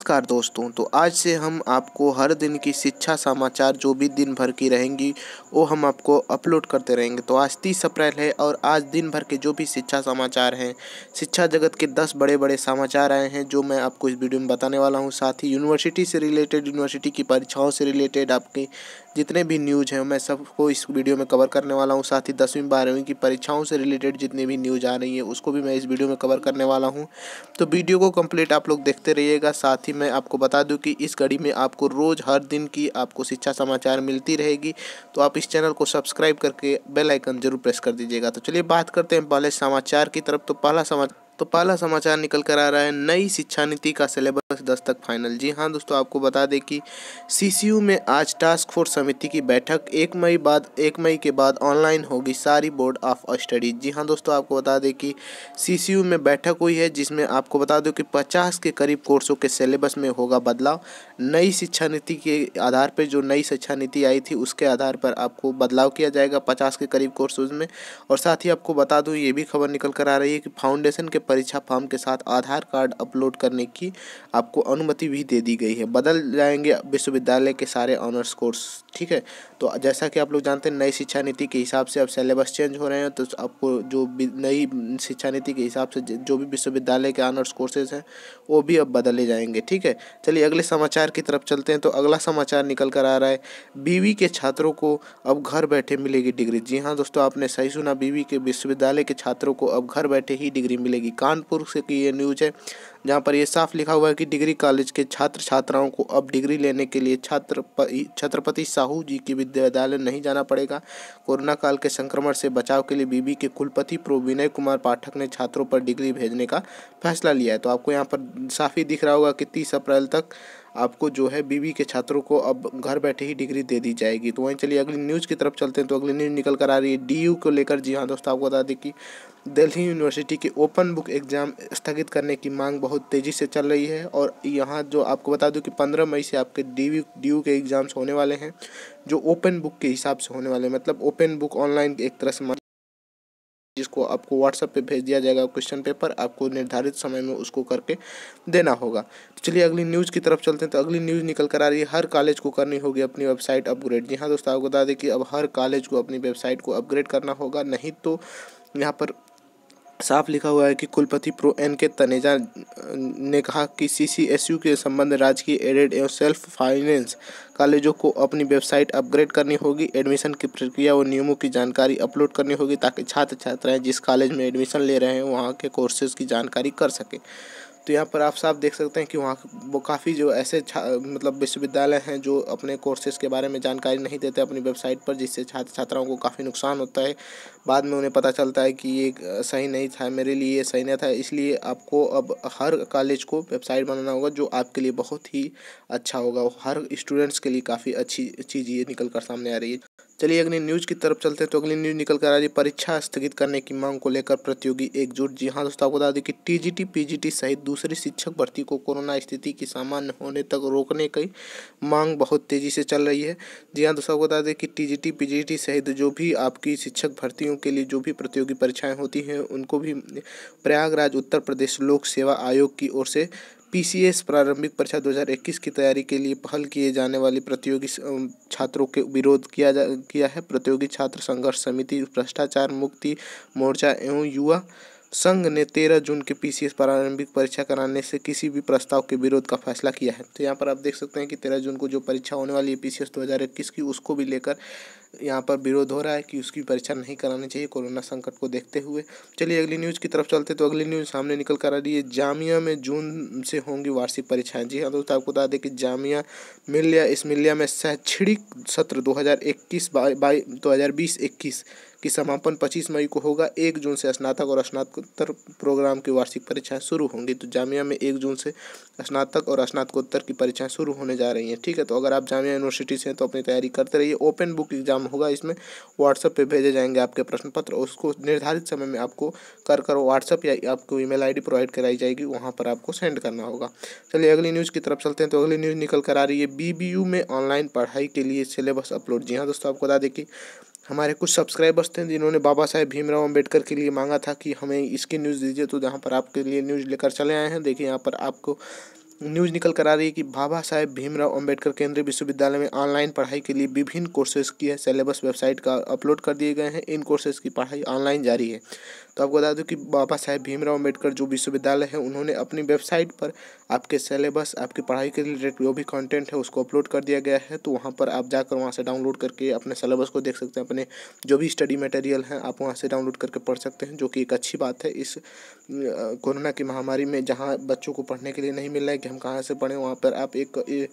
नमस्कार दोस्तों। तो आज से हम आपको हर दिन की शिक्षा समाचार जो भी दिन भर की रहेंगी वो हम आपको अपलोड करते रहेंगे। तो आज 30 अप्रैल है और आज दिन भर के जो भी शिक्षा समाचार हैं, शिक्षा जगत के 10 बड़े बड़े समाचार आए हैं जो मैं आपको इस वीडियो में बताने वाला हूं। साथ ही यूनिवर्सिटी से रिलेटेड, यूनिवर्सिटी की परीक्षाओं से रिलेटेड आपके जितने भी न्यूज़ हैं मैं सबको इस वीडियो में कवर करने वाला हूं। साथ ही 10वीं 12वीं की परीक्षाओं से रिलेटेड जितनी भी न्यूज़ आ रही है उसको भी मैं इस वीडियो में कवर करने वाला हूं। तो वीडियो को कंप्लीट आप लोग देखते रहिएगा। साथ ही मैं आपको बता दूं कि इस घड़ी में आपको रोज़ हर दिन की आपको शिक्षा समाचार मिलती रहेगी। तो आप इस चैनल को सब्सक्राइब करके बेल आइकन जरूर प्रेस कर दीजिएगा। तो चलिए बात करते हैं पहले समाचार की तरफ। तो पहला समाचार निकल कर आ रहा है, नई शिक्षा नीति का सिलेबस 10 तक फाइनल। जी हाँ दोस्तों, आपको बता दें कि सीसीयू में आज टास्क फोर्स समिति की बैठक 1 मई के बाद ऑनलाइन होगी सारी बोर्ड ऑफ स्टडीज। जी हाँ दोस्तों, आपको बता दें कि सीसीयू में बैठक हुई है जिसमें आपको बता दूं कि 50 के करीब कोर्सों के सिलेबस में होगा बदलाव। नई शिक्षा नीति के आधार पर, जो नई शिक्षा नीति आई थी उसके आधार पर आपको बदलाव किया जाएगा 50 के करीब कोर्सेज में। और साथ ही आपको बता दूं, ये भी खबर निकल कर आ रही है कि फाउंडेशन के परीक्षा फॉर्म के साथ आधार कार्ड अपलोड करने की आपको अनुमति भी दे दी गई है। बदल जाएंगे विश्वविद्यालय के सारे ऑनर्स कोर्स। ठीक है, तो जैसा कि आप लोग जानते हैं नई शिक्षा नीति के हिसाब से अब सिलेबस चेंज हो रहे हैं। तो आपको जो नई शिक्षा नीति के हिसाब से जो भी विश्वविद्यालय के ऑनर्स कोर्सेज हैं वो भी अब बदले जाएंगे। ठीक है, चलिए अगले समाचार की तरफ चलते हैं। तो अगला समाचार निकल कर आ रहा है, बीवी के छात्रों को अब घर बैठे मिलेगी डिग्री। जी हाँ दोस्तों, आपने सही सुना, बीवी के विश्वविद्यालय के छात्रों को अब घर बैठे ही डिग्री मिलेगी। कानपुर से की ये न्यूज़ है जहाँ पर ये साफ लिखा हुआ है कि डिग्री कॉलेज के छात्र छात्राओं को अब डिग्री लेने के लिए छत्रपति साहू जी के विद्यालय नहीं जाना पड़ेगा। कोरोना काल के संक्रमण से बचाव के लिए बीबी के कुलपति प्रो विनय कुमार पाठक ने छात्रों पर डिग्री भेजने का फैसला लिया है। तो आपको यहाँ पर साफ ही दिख रहा होगा कि 30 अप्रैल तक आपको जो है बीबी के छात्रों को अब घर बैठे ही डिग्री दे दी जाएगी। तो वहीं चलिए अगली न्यूज़ की तरफ चलते हैं। तो अगली न्यूज़ निकल कर आ रही है डीयू को लेकर। जी हाँ दोस्तों, आपको बता दें कि दिल्ली यूनिवर्सिटी के ओपन बुक एग्ज़ाम स्थगित करने की मांग बहुत तेज़ी से चल रही है। और यहाँ जो आपको बता दूं कि 15 मई से आपके डीयू के एग्ज़ाम्स होने वाले हैं जो ओपन बुक के हिसाब से होने वाले हैं। मतलब ओपन बुक ऑनलाइन एक तरह से, जिसको आपको व्हाट्सएप पे भेज दिया जाएगा क्वेश्चन पेपर, आपको निर्धारित समय में उसको करके देना होगा। तो चलिए अगली न्यूज़ की तरफ चलते हैं। तो अगली न्यूज़ निकल कर आ रही है, हर कॉलेज को करनी होगी अपनी वेबसाइट अपग्रेड। जी हाँ दोस्तों, आपको बता दें कि अब हर कॉलेज को अपनी वेबसाइट को अपग्रेड करना होगा, नहीं तो यहाँ पर साफ लिखा हुआ है कि कुलपति प्रो NK तनेजा ने कहा कि CCSU के संबंध राजकीय एडेड एवं सेल्फ फाइनेंस कॉलेजों को अपनी वेबसाइट अपग्रेड करनी होगी। एडमिशन की प्रक्रिया और नियमों की जानकारी अपलोड करनी होगी ताकि छात्र छात्राएं जिस कॉलेज में एडमिशन ले रहे हैं वहाँ के कोर्सेज की जानकारी कर सकें। तो यहाँ पर आप साफ देख सकते हैं कि वहाँ वो काफ़ी जो ऐसे मतलब विश्वविद्यालय हैं जो अपने कोर्सेज़ के बारे में जानकारी नहीं देते अपनी वेबसाइट पर, जिससे छात्र छात्राओं को काफ़ी नुकसान होता है। बाद में उन्हें पता चलता है कि ये सही नहीं था, मेरे लिए ये सही नहीं था। इसलिए आपको अब हर कॉलेज को वेबसाइट बनाना होगा जो आपके लिए बहुत ही अच्छा होगा। हर स्टूडेंट्स के लिए काफ़ी अच्छी चीज़ ये निकल कर सामने आ रही है। चलिए अगली न्यूज़ की तरफ चलते हैं। तो अगली न्यूज़ निकल कर आ रही है, परीक्षा स्थगित करने की मांग को लेकर प्रतियोगी एकजुट। जी हाँ दोस्तों, आपको बता दें कि TGT PGT सहित दूसरी शिक्षक भर्ती को कोरोना स्थिति की सामान्य होने तक रोकने की मांग बहुत तेज़ी से चल रही है। जी हाँ दोस्तों, आपको बता दें कि TGT PGT सहित जो भी आपकी शिक्षक भर्तियों के लिए जो भी प्रतियोगी परीक्षाएँ होती हैं उनको भी प्रयागराज उत्तर प्रदेश लोक सेवा आयोग की ओर से PCS प्रारंभिक परीक्षा 2021 की तैयारी के लिए पहल किए जाने वाली प्रतियोगी छात्रों के विरोध किया है। प्रतियोगी छात्र संघर्ष समिति, भ्रष्टाचार मुक्ति मोर्चा एवं युवा संघ ने 13 जून के PCS प्रारंभिक परीक्षा कराने से किसी भी प्रस्ताव के विरोध का फैसला किया है। तो यहाँ पर आप देख सकते हैं कि 13 जून को जो परीक्षा होने वाली है PCS 2021 की, उसको भी लेकर यहाँ पर विरोध हो रहा है कि उसकी परीक्षा नहीं करानी चाहिए कोरोना संकट को देखते हुए। चलिए अगली न्यूज़ की तरफ चलते। तो अगली न्यूज़ सामने निकल कर आ रही है, जामिया में जून से होंगी वार्षिक परीक्षाएं। जी हाँ दोस्तों, आपको बता दें कि जामिया मिल्लिया में शैक्षणिक सत्र 2020-21 की समापन 25 मई को होगा। 1 जून से स्नातक और स्नातकोत्तर प्रोग्राम की वार्षिक परीक्षाएं शुरू होंगी। तो जामिया में 1 जून से स्नातक और स्नातकोत्तर की परीक्षाएं शुरू होने जा रही हैं। ठीक है, तो अगर आप जामिया यूनिवर्सिटी से हैं तो अपनी तैयारी करते रहिए। ओपन बुक एग्जाम होगा, इसमें व्हाट्सएप पे भेजे जाएंगे आपके प्रश्न पत्र, उसको निर्धारित समय में आपको कर व्हाट्सएप या आपको ईमेल ID प्रोवाइड कराई जाएगी, वहाँ पर आपको सेंड करना होगा। चलिए अगली न्यूज़ की तरफ चलते हैं। तो अगली न्यूज़ निकल कर आ रही है, BBU में ऑनलाइन पढ़ाई के लिए सिलेबस अपलोड। जी हाँ दोस्तों, आपको बता दें कि हमारे कुछ सब्सक्राइबर्स थे जिन्होंने बाबा साहेब भीमराव अम्बेडकर के लिए मांगा था कि हमें इसकी न्यूज़ दीजिए, तो जहाँ पर आपके लिए न्यूज़ लेकर चले आए हैं। देखिए यहाँ पर आपको न्यूज़ निकल कर आ रही है कि बाबा साहेब भीमराव अंबेडकर केंद्रीय विश्वविद्यालय में ऑनलाइन पढ़ाई के लिए विभिन्न कोर्सेज की है सिलेबस वेबसाइट का अपलोड कर दिए गए हैं। इन कोर्सेज की पढ़ाई ऑनलाइन जारी है। तो आपको बता दूं कि बाबा साहेब भीमराव अंबेडकर जो विश्वविद्यालय है उन्होंने अपनी वेबसाइट पर आपके सिलेबस, आपकी पढ़ाई के रिलेटेड जो भी कंटेंट है उसको अपलोड कर दिया गया है। तो वहाँ पर आप जाकर वहाँ से डाउनलोड करके अपने सिलेबस को देख सकते हैं। अपने जो भी स्टडी मटेरियल हैं आप वहाँ से डाउनलोड करके पढ़ सकते हैं, जो कि एक अच्छी बात है। इस कोरोना की महामारी में जहाँ बच्चों को पढ़ने के लिए नहीं मिल रहा है कि हम कहाँ से पढ़ें, वहाँ पर आप एक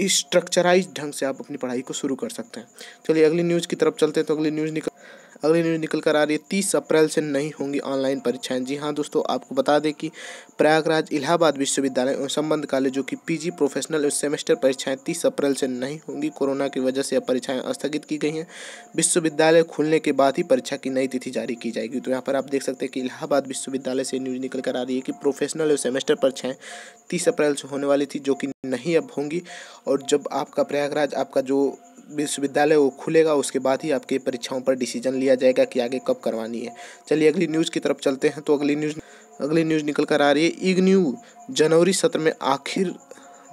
स्ट्रक्चराइज ढंग से आप अपनी पढ़ाई को शुरू कर सकते हैं। चलिए अगली न्यूज़ की तरफ चलते हैं। तो अगली न्यूज़ निकल कर आ रही है 30 अप्रैल से नहीं होंगी ऑनलाइन परीक्षाएं। जी हाँ दोस्तों, आपको बता दें कि प्रयागराज इलाहाबाद विश्वविद्यालय और संबद्ध कॉलेजों की पीजी प्रोफेशनल और सेमेस्टर परीक्षाएं 30 अप्रैल से नहीं होंगी। कोरोना की वजह से यह परीक्षाएं स्थगित की गई हैं। विश्वविद्यालय खुलने के बाद ही परीक्षा की नई तिथि जारी की जाएगी। तो यहाँ पर आप देख सकते हैं कि इलाहाबाद विश्वविद्यालय से न्यूज़ निकल कर आ रही है कि प्रोफेशनल और सेमेस्टर परीक्षाएं 30 अप्रैल से होने वाली थी, जो कि नहीं अब होंगी। और जब आपका प्रयागराज आपका जो विश्वविद्यालय वो खुलेगा उसके बाद ही आपकी परीक्षाओं पर डिसीजन लिया जाएगा कि आगे कब करवानी है। चलिए अगली न्यूज़ की तरफ चलते हैं। तो अगली न्यूज़ निकल कर आ रही है इग्न्यू जनवरी सत्र में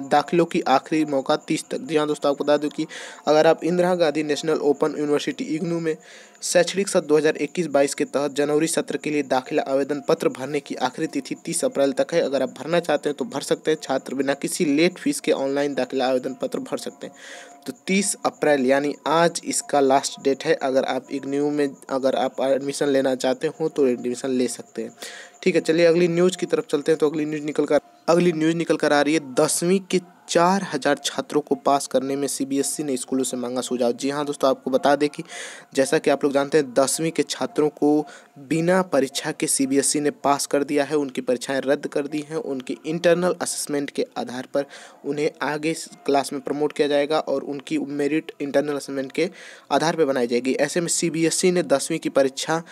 दाखिलों की आखिरी मौका 30 तक। जी हाँ दोस्तों, आपको बता दूं कि अगर आप Indira Gandhi national open university IGNOU में शैक्षणिक सत्र 2021-22 के तहत जनवरी सत्र के लिए दाखिला आवेदन पत्र भरने की आखिरी तिथि 30 अप्रैल तक है। अगर आप भरना चाहते हैं तो भर सकते हैं। छात्र बिना किसी लेट फीस के ऑनलाइन दाखिला आवेदन पत्र भर सकते हैं। तो 30 अप्रैल यानी आज इसका लास्ट डेट है। अगर आप इग्नू में अगर आप एडमिशन लेना चाहते हो तो एडमिशन ले सकते हैं। ठीक है, चलिए अगली न्यूज़ की तरफ चलते हैं। तो अगली न्यूज़ निकल कर आ रही है 10वीं के 4000 छात्रों को पास करने में सीबीएसई ने स्कूलों से मांगा सुझाव। जी हाँ दोस्तों, आपको बता दें कि जैसा कि आप लोग जानते हैं 10वीं के छात्रों को बिना परीक्षा के सीबीएसई ने पास कर दिया है। उनकी परीक्षाएं रद्द कर दी हैं। उनकी इंटरनल असेसमेंट के आधार पर उन्हें आगे क्लास में प्रमोट किया जाएगा और उनकी मेरिट इंटरनल असेसमेंट के आधार पर बनाई जाएगी। ऐसे में सीबीएसई ने 10वीं की परीक्षा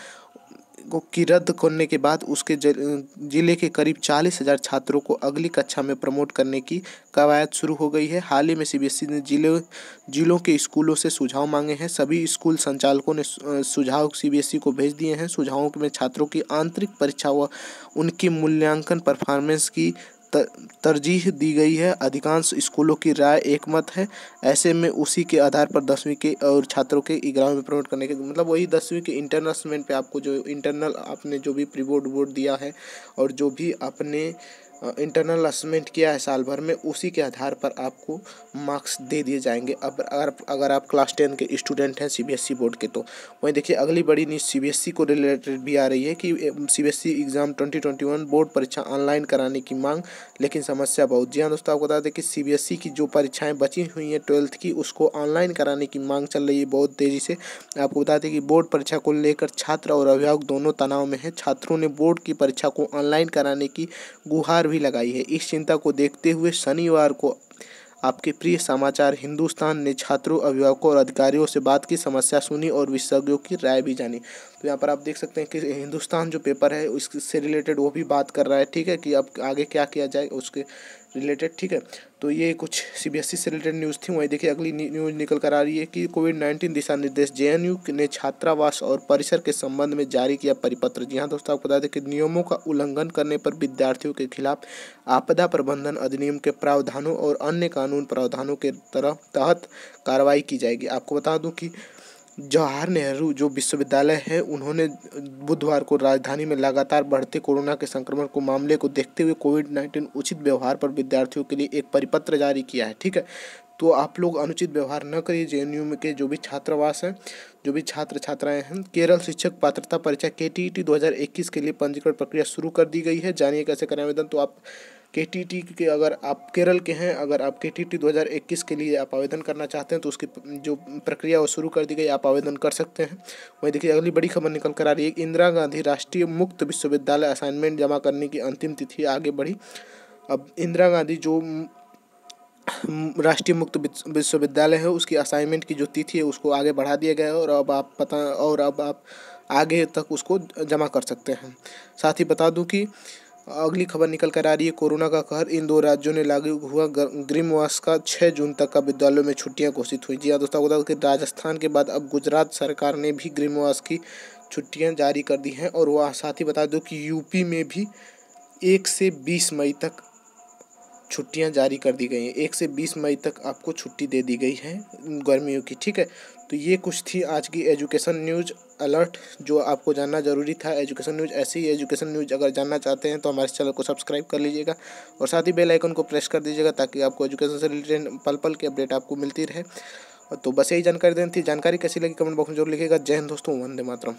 की रद्द करने के बाद उसके जिले के करीब 40,000 छात्रों को अगली कक्षा में प्रमोट करने की कवायद शुरू हो गई है। हाल ही में सीबीएसई ने जिलों के स्कूलों से सुझाव मांगे हैं। सभी स्कूल संचालकों ने सुझाव सीबीएसई को भेज दिए हैं। सुझावों में छात्रों की आंतरिक परीक्षा व उनकी मूल्यांकन परफॉर्मेंस की तरजीह दी गई है। अधिकांश स्कूलों की राय एकमत है। ऐसे में उसी के आधार पर 10वीं के और छात्रों के 11वीं में प्रमोट करने के मतलब वही 10वीं के इंटरनल असेसमेंट पे आपको जो इंटरनल आपने जो भी प्री बोर्ड दिया है और जो भी आपने इंटरनल असेसमेंट किया है साल भर में, उसी के आधार पर आपको मार्क्स दे दिए जाएंगे। अब अगर आप क्लास 10 के स्टूडेंट हैं सीबीएसई बोर्ड के। तो वहीं देखिए अगली बड़ी न्यूज़ सीबीएसई को रिलेटेड भी आ रही है कि सीबीएसई एग्ज़ाम 2021 बोर्ड परीक्षा ऑनलाइन कराने की मांग, लेकिन समस्या बहुत। जी हाँ दोस्तों, आपको बता दें कि सीबीएसई की जो परीक्षाएं बची हुई हैं 12th की, उसको ऑनलाइन कराने की मांग चल रही है बहुत तेज़ी से। आपको बता दें कि बोर्ड परीक्षा को लेकर छात्र और अभिभावक दोनों तनाव में हैं। छात्रों ने बोर्ड की परीक्षा को ऑनलाइन कराने की गुहार भी लगाई है। इस चिंता को देखते हुए शनिवार को आपके प्रिय समाचार हिंदुस्तान ने छात्रों, अभिभावकों और अधिकारियों से बात की, समस्या सुनी और विशेषज्ञों की राय भी जानी। तो यहाँ पर आप देख सकते हैं कि हिंदुस्तान जो पेपर है उससे रिलेटेड वो भी बात कर रहा है। ठीक है, कि अब आगे क्या किया जाए उसके रिलेटेड। ठीक है, तो ये कुछ सीबीएसई से रिलेटेड न्यूज़ थी। वहीं देखिए अगली न्यूज़ निकल कर आ रही है कि कोविड-19 दिशा निर्देश, जेएनयू ने छात्रावास और परिसर के संबंध में जारी किया परिपत्र। जी हाँ दोस्तों, आपको बता दें कि नियमों का उल्लंघन करने पर विद्यार्थियों के खिलाफ आपदा प्रबंधन अधिनियम के प्रावधानों और अन्य कानून प्रावधानों के तहत कार्रवाई की जाएगी। आपको बता दूं कि जवाहर नेहरू जो विश्वविद्यालय है उन्होंने बुधवार को राजधानी में लगातार बढ़ते कोरोना के संक्रमण को मामले को देखते हुए कोविड-19 उचित व्यवहार पर विद्यार्थियों के लिए एक परिपत्र जारी किया है। ठीक है, तो आप लोग अनुचित व्यवहार न करिए। जेएनयू में के जो भी छात्रावास हैं, जो भी छात्र छात्राएं हैं। केरल शिक्षक पात्रता परीक्षा केटीईटी 2021 के लिए पंजीकरण प्रक्रिया शुरू कर दी गई है। जानिए कैसे करें आवेदन। तो आप केटीईटी के अगर आप केरल के हैं, अगर आप केटीईटी 2021 के लिए आप आवेदन करना चाहते हैं तो उसकी जो प्रक्रिया वो शुरू कर दी गई, आप आवेदन कर सकते हैं। वहीं देखिए अगली बड़ी खबर निकल कर आ रही है, इंदिरा गांधी राष्ट्रीय मुक्त विश्वविद्यालय असाइनमेंट जमा करने की अंतिम तिथि आगे बढ़ी। अब इंदिरा गांधी जो राष्ट्रीय मुक्त विश्वविद्यालय है उसकी असाइनमेंट की जो तिथि है उसको आगे बढ़ा दिया गया है और अब आप आगे तक उसको जमा कर सकते हैं। साथ ही बता दूं कि अगली खबर निकल कर आ रही है, कोरोना का कहर, इन 2 राज्यों ने लागू हुआ ग्रीनवास का 6 जून तक का विद्यालयों में छुट्टियां घोषित हुई। जी हाँ दोस्तों, बता दें कि राजस्थान के बाद अब गुजरात सरकार ने भी ग्रीनवास की छुट्टियां जारी कर दी हैं। और वह साथ ही बता दूं कि यूपी में भी 1 से 20 मई तक छुट्टियां जारी कर दी गई हैं। 1 से 20 मई तक आपको छुट्टी दे दी गई है गर्मियों की, ठीक है। तो ये कुछ थी आज की एजुकेशन न्यूज़ अलर्ट जो आपको जानना ज़रूरी था। एजुकेशन न्यूज़, ऐसी ही एजुकेशन न्यूज़ अगर जानना चाहते हैं तो हमारे चैनल को सब्सक्राइब कर लीजिएगा और साथ ही बेल आइकन को प्रेस कर दीजिएगा ताकि आपको एजुकेशन से रिलेटेड पल पल की अपडेट आपको मिलती रहे। तो बस यही जानकारी देनी थी। जानकारी कैसी लगी कमेंट बॉक्स में जरूर लिखिएगा। जय हिंद दोस्तों, वंदे मातरम।